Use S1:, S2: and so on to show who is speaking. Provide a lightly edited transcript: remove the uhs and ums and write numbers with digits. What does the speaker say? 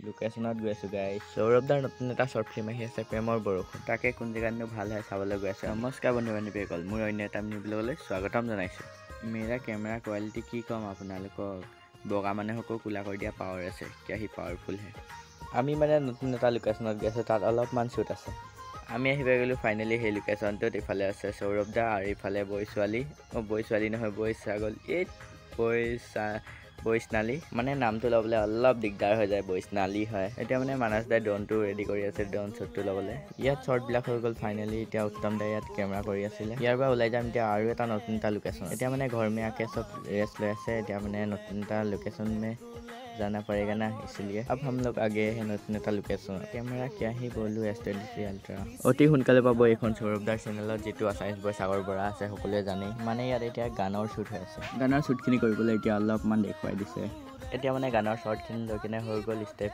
S1: লোকেশ্যনত গৈ আছোঁ গাইছ। সৌৰভদাৰ নতুন এটা শ্বৰ্ট ফিল্ম আহি আছে, প্ৰেমৰ বৰষুণ। তাকে কোন জেগাতনো ভাল হয় চাবলৈ গৈ আছে। নমস্কাৰ বন্ধু বান্ধৱীসকল, মোৰ অন্য এটা নিবলৈ স্বাগতম জনাইছোঁ। মেৰা কেমেৰা কোৱালিটি কি ক'ম আপোনালোকক, বগা মানুহকো কোলা কৰি দিয়া পাৱাৰ আছে, কিয় সি পাৱাৰফুল হে। আমি মানে নতুন এটা লোকেশ্যনত গৈ আছোঁ, তাত অলপমান শ্বুট আছে। আমি আহিব গ'লোঁ ফাইনেলি সেই লোকেশ্যনটোত। ইফালে আছে সৌৰভদা আৰু ইফালে বৈ ছোৱালী নহয়, বৈ ছাগলী, বৈষ্ণালী মানে নামটো ল'বলৈ অলপ দিগদাৰ হৈ যায়, বৈষ্ণালী হয়। এতিয়া মানে মানসদাই ড্ৰোনটো ৰেডি কৰি আছে, ড্ৰোন শ্বটটো ল'বলৈ। ইয়াত শ্বৰ্টবিলাক হৈ গ'ল ফাইনেলি। এতিয়া উত্তম দাই ইয়াত কেমেৰা কৰি আছিলে। ইয়াৰ পৰা ওলাই যাম এতিয়া আৰু এটা নতুন এটা লোকেশ্যন। এতিয়া মানে ঘৰমীয়াকৈ চব ৰেষ্ট লৈ আছে। এতিয়া মানে নতুন এটা লোকেশ্যন में जाना पड़ेगा ना, इसलिए अब हम लोग आगे है নতুন এটা লোকেশ্যন। কেমেৰা কিয় আহি বলো S23 আল্ট্ৰা অতি সোনকালে পাব এইখন সৌৰভদাৰ চেনেলত, যিটো আছামিজ বয় সাগৰ বৰা আছে, সকলোৱে জানেই। মানে ইয়াত এতিয়া গানৰ শ্বুট হৈ আছে। গানৰ শ্বুটখিনি কৰিবলৈ এতিয়া অলপমান দেখুৱাই দিছে। এতিয়া মানে গানৰ শ্বৰ্টখিনি লৈ কিনে হৈ গ'ল ষ্টেপ